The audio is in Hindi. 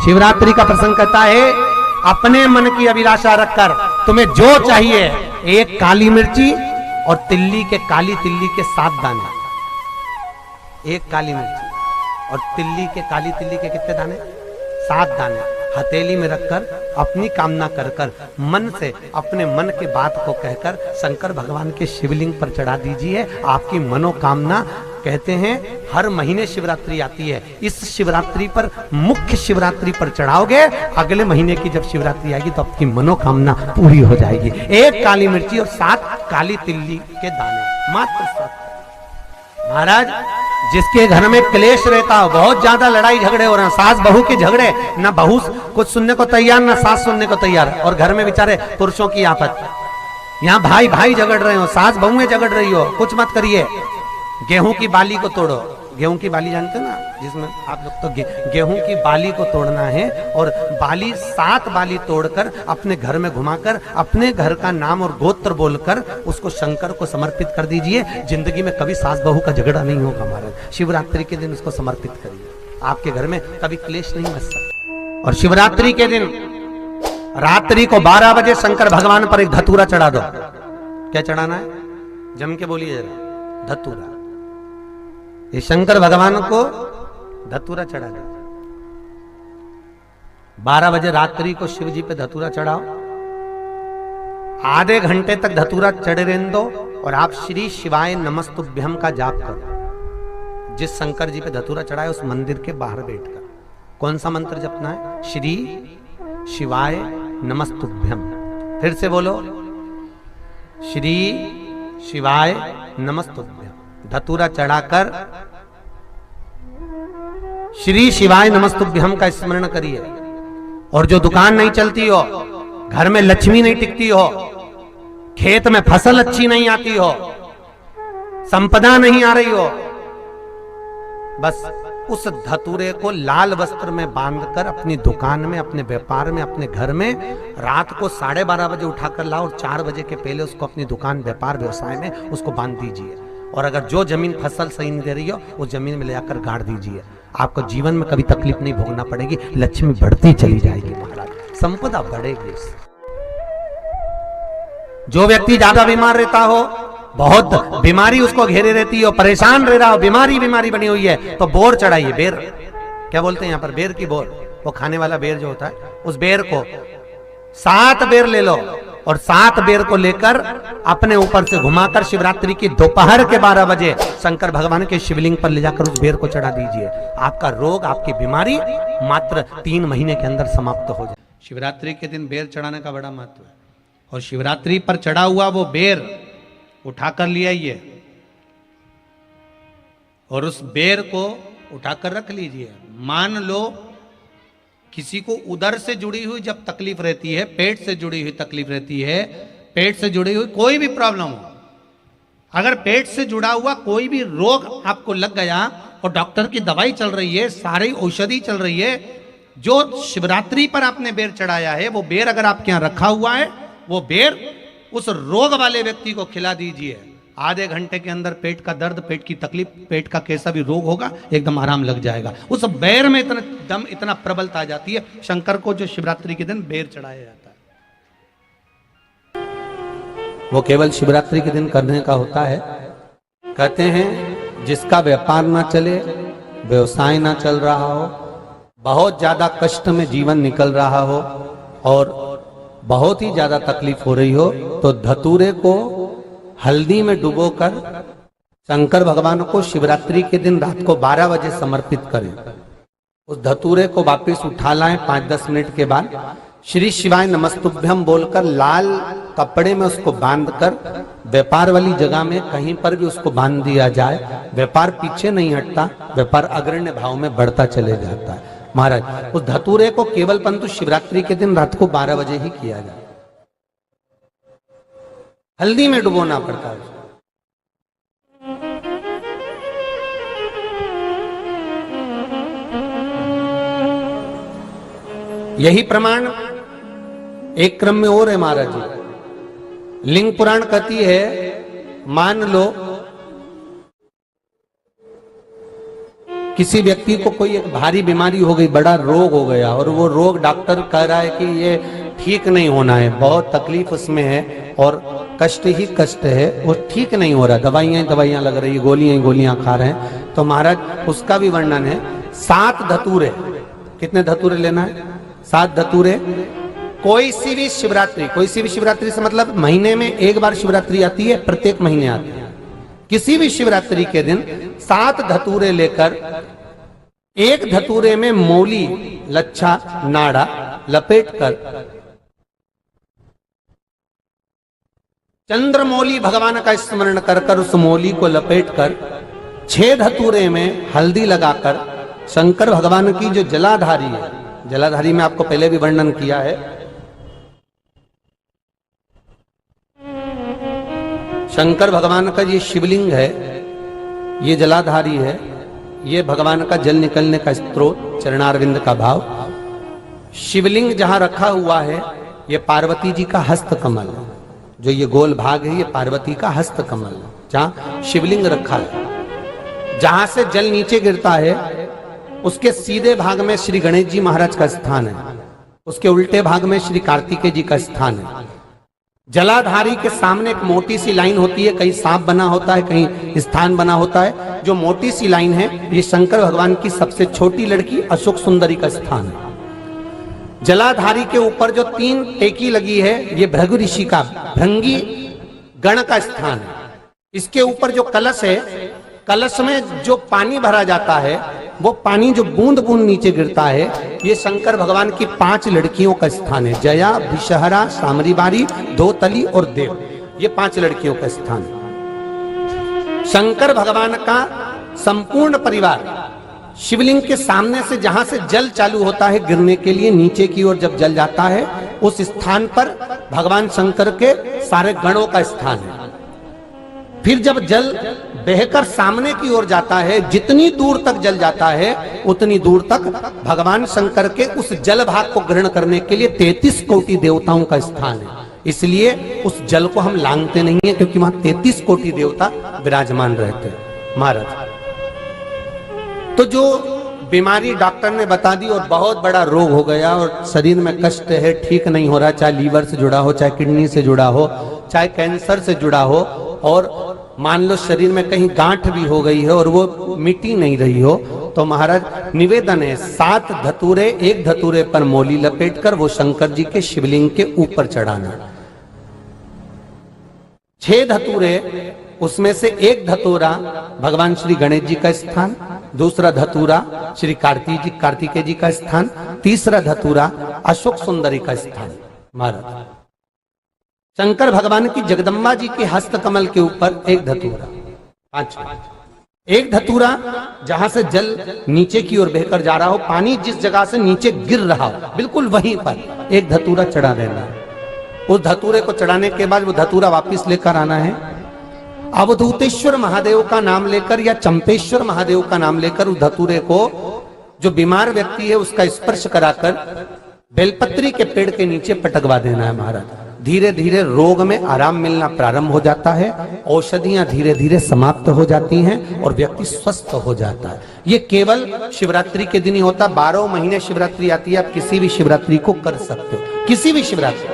शिवरात्रि का प्रसंग कहता है, अपने मन की अभिलाषा रखकर तुम्हें जो चाहिए, एक काली मिर्ची और काली तिल्ली के 7 दाने। एक काली मिर्ची और काली तिल्ली के कितने दाने? 7 दाने हथेली में रखकर अपनी कामना कर कर मन से अपने मन की बात को कहकर शंकर भगवान के शिवलिंग पर चढ़ा दीजिए। आपकी मनोकामना, कहते हैं हर महीने शिवरात्रि आती है, इस शिवरात्रि पर, मुख्य शिवरात्रि पर चढ़ाओगे, अगले महीने की जब शिवरात्रि आएगी तो आपकी मनोकामना पूरी हो जाएगी। एक काली मिर्ची और 7 काली तिल्ली के दाने, मात्र 7। महाराज, जिसके घर में क्लेश रहता हो, बहुत ज्यादा लड़ाई झगड़े हो रहे हैं, सास बहू के झगड़े, ना बहू कुछ सुनने को तैयार ना सास सुनने को तैयार, और घर में बेचारे पुरुषों की आफत, यहाँ भाई भाई झगड़ रहे हो, सास बहुएं झगड़ रही हो, कुछ मत करिए। गेहूं की बाली को तोड़ो। गेहूं की बाली जानते हो ना, जिसमें आप लोग तो गेहूं की बाली को तोड़ना है, और बाली 7 बाली तोड़कर अपने घर में घुमाकर अपने घर का नाम और गोत्र बोलकर उसको शंकर को समर्पित कर दीजिए। जिंदगी में कभी सास बहू का झगड़ा नहीं होगा महाराज। शिवरात्रि के दिन उसको समर्पित करिए, आपके घर में कभी क्लेश नहीं बच सकता। और शिवरात्रि के दिन रात्रि को 12 बजे शंकर भगवान पर एक धतूरा चढ़ा दो। क्या चढ़ाना है? जम के बोलिए जरा। धतूरा। ये शंकर भगवान को धतूरा चढ़ा दो। 12 बजे रात्रि को शिव जी पे धतूरा चढ़ाओ, आधे घंटे तक धतूरा चढ़े रहने दो, और आप श्री शिवाय नमस्तुभ्यम का जाप करो। जिस शंकर जी पे धतूरा चढ़ाए उस मंदिर के बाहर बैठकर कौन सा मंत्र जपना है? श्री शिवाय नमस्तुभ्यम। फिर से बोलो, श्री शिवाय नमस्तुभ्यम। धतूरा चढ़ाकर श्री शिवाय नमस्तुभ्यम का स्मरण करिए। और जो दुकान नहीं चलती हो, घर में लक्ष्मी नहीं टिकती हो, खेत में फसल अच्छी नहीं आती हो, संपदा नहीं आ रही हो, बस उस धतूरे को लाल वस्त्र में बांधकर अपनी दुकान में, अपने व्यापार में, अपने घर में रात को 12:30 बजे उठाकर लाओ, और 4 बजे के पहले उसको अपनी दुकान, व्यापार, व्यवसाय में उसको बांध दीजिए। और अगर जो जमीन फसल सही नहीं दे रही हो, उस जमीन में ले जाकर गाड़ दीजिए। आपको जीवन में कभी तकलीफ नहीं भोगना पड़ेगी, लक्ष्मी बढ़ती चली जाएगी महाराज, संपदा बढ़ेगी। जो व्यक्ति ज्यादा बीमार रहता हो, बहुत बीमारी उसको घेरे रहती हो, परेशान रह रहा हो, बीमारी बनी हुई है, तो बोर चढ़ाइए। बेर, क्या बोलते हैं यहाँ पर? बेर की बोर, वो खाने वाला बेर जो होता है, उस बेर को 7 बेर ले लो, और 7 बेर को लेकर अपने ऊपर से घुमाकर शिवरात्रि की दोपहर के 12 बजे शंकर भगवान के शिवलिंग पर ले जाकर उस बेर को चढ़ा दीजिए। आपका रोग, आपकी बीमारी मात्र 3 महीने के अंदर समाप्त हो जाए। शिवरात्रि के दिन बेर चढ़ाने का बड़ा महत्व है। और शिवरात्रि पर चढ़ा हुआ वो बेर उठाकर ले आइए, और उस बेर को उठाकर रख लीजिए। मान लो किसी को उदर से जुड़ी हुई जब तकलीफ रहती है, पेट से जुड़ी हुई तकलीफ रहती है, पेट से जुड़ी हुई कोई भी प्रॉब्लम हो, अगर पेट से जुड़ा हुआ कोई भी रोग आपको लग गया और डॉक्टर की दवाई चल रही है, सारी औषधि चल रही है, जो शिवरात्रि पर आपने बेर चढ़ाया है, वो बेर अगर आपके यहाँ रखा हुआ है, वो बेर उस रोग वाले व्यक्ति को खिला दीजिए। आधे घंटे के अंदर पेट का दर्द, पेट की तकलीफ, पेट का कैसा भी रोग होगा, एकदम आराम लग जाएगा। उस बेर में इतना दम, इतना प्रबलता आ जाती है शंकर को, जो शिवरात्रि के दिन बेर चढ़ाया जाता है। वो केवल शिवरात्रि के दिन करने का होता है। कहते हैं जिसका व्यापार ना चले, व्यवसाय ना चल रहा हो, बहुत ज्यादा कष्ट में जीवन निकल रहा हो और बहुत ही ज्यादा तकलीफ हो रही हो, तो धतूरे को हल्दी में डुबोकर शंकर भगवान को शिवरात्रि के दिन रात को 12 बजे समर्पित करें। उस धतूरे को वापस उठा लाएं 5-10 मिनट के बाद, श्री शिवाय नमस्तुभ्यम बोलकर लाल कपड़े में उसको बांधकर व्यापार वाली जगह में कहीं पर भी उसको बांध दिया जाए। व्यापार पीछे नहीं हटता, व्यापार अग्रण्य भाव में बढ़ता चले जाता है। महाराज, उस धतूरे को केवल परंतु शिवरात्रि के दिन रात को 12 बजे ही किया जाए, हल्दी में डुबोना पड़ता है। यही प्रमाण एक क्रम में और है महाराज जी। लिंग पुराण कहती है, मान लो किसी व्यक्ति को कोई एक भारी बीमारी हो गई, बड़ा रोग हो गया, और वो रोग डॉक्टर कह रहा है कि ये ठीक नहीं होना है, बहुत तकलीफ उसमें है और कष्ट ही कष्ट है, वो ठीक नहीं हो रहा, दवाइयां लग रही, गोलियां खा रहे हैं, तो महाराज उसका भी वर्णन है। 7 धतूरे, कितने धतूरे लेना है? 7 धतूरे। कोई सी भी शिवरात्रि से मतलब महीने में एक बार शिवरात्रि आती है, प्रत्येक महीने आती है। किसी भी शिवरात्रि के दिन 7 धतूरे लेकर, एक धतूरे में मौली, लच्छा, नाड़ा लपेटकर, चंद्रमौली भगवान का स्मरण कर उस मौली को लपेटकर, 6 धतूरे में हल्दी लगाकर शंकर भगवान की जो जलाधारी है, जलाधारी में आपको पहले भी वर्णन किया है, शंकर भगवान का ये शिवलिंग है, ये जलाधारी है, ये भगवान का जल निकलने का स्रोत, चरणारविंद का भाव। शिवलिंग जहां रखा हुआ है, ये पार्वती जी का हस्त कमल है, जो ये गोल भाग है, ये पार्वती का हस्त कमल है, जहां शिवलिंग रखा है। जहां से जल नीचे गिरता है, उसके सीधे भाग में श्री गणेश जी महाराज का स्थान है, उसके उल्टे भाग में श्री कार्तिकेय जी का स्थान है। जलाधारी के सामने एक मोटी सी लाइन होती है, कहीं सांप बना होता है, कहीं स्थान बना होता है। जो मोटी सी लाइन है, ये शंकर भगवान की सबसे छोटी लड़की अशोक सुंदरी का स्थान है। जलाधारी के ऊपर जो 3 टेकी लगी है, ये भृगु ऋषि का, भृंगी गण का स्थान है। इसके ऊपर जो कलश है, कलश में जो पानी भरा जाता है, वो पानी जो बूंद बूंद नीचे गिरता है, ये शंकर भगवान की 5 लड़कियों का स्थान है। जया, विषहरा, सामरीबारी, धोतली और देव, ये 5 लड़कियों का स्थान है। शंकर भगवान का संपूर्ण परिवार शिवलिंग के सामने से, जहां से जल चालू होता है गिरने के लिए, नीचे की ओर जब जल जाता है, उस स्थान पर भगवान शंकर के सारे गणों का स्थान है। फिर जब जल बहकर सामने की ओर जाता है, जितनी दूर तक जल जाता है, उतनी दूर तक भगवान शंकर के उस जल भाग को ग्रहण करने के लिए 33 कोटि देवताओं का स्थान है। इसलिए उस जल को हम लांघते नहीं है, क्योंकि वहां 33 कोटि देवता विराजमान रहते हैं महाराज। तो जो बीमारी डॉक्टर ने बता दी और बहुत बड़ा रोग हो गया और शरीर में कष्ट है, ठीक नहीं हो रहा, चाहे लीवर से जुड़ा हो, चाहे किडनी से जुड़ा हो, चाहे कैंसर से जुड़ा हो, और मान लो शरीर में कहीं गांठ भी हो गई है और वो मिटी नहीं रही हो, तो महाराज निवेदन है 7 धतूरे, एक धतूरे पर मौली लपेटकर वो शंकर जी के शिवलिंग के ऊपर चढ़ाना। 6 धतूरे, उसमें से एक धतूरा भगवान श्री गणेश जी का स्थान, दूसरा धतूरा श्री कार्तिकेय जी का स्थान, तीसरा धतूरा अशोक सुंदरी का स्थान। महाराज शंकर भगवान की जगदम्बा जी के हस्त कमल के ऊपर एक धतूरा, 5, एक धतूरा जहां से जल नीचे की ओर बहकर जा रहा हो, पानी जिस जगह से नीचे गिर रहा हो, बिल्कुल वहीं पर एक धतूरा चढ़ा देना है। उस धतूरे को चढ़ाने के बाद वो धतूरा वापिस लेकर आना है। अवधूतेश्वर महादेव का नाम लेकर या चंपेश्वर महादेव का नाम लेकर उस धतूरे को, जो बीमार व्यक्ति है उसका स्पर्श कराकर बेलपत्री के पेड़ के नीचे पटकवा देना है महाराज। धीरे धीरे रोग में आराम मिलना प्रारंभ हो जाता है, औषधियां धीरे धीरे समाप्त हो जाती हैं और व्यक्ति स्वस्थ हो जाता है। ये केवल शिवरात्रि के दिन ही होता, 12 महीने शिवरात्रि आती है, आप किसी भी शिवरात्रि को कर सकते हो, किसी भी शिवरात्रि।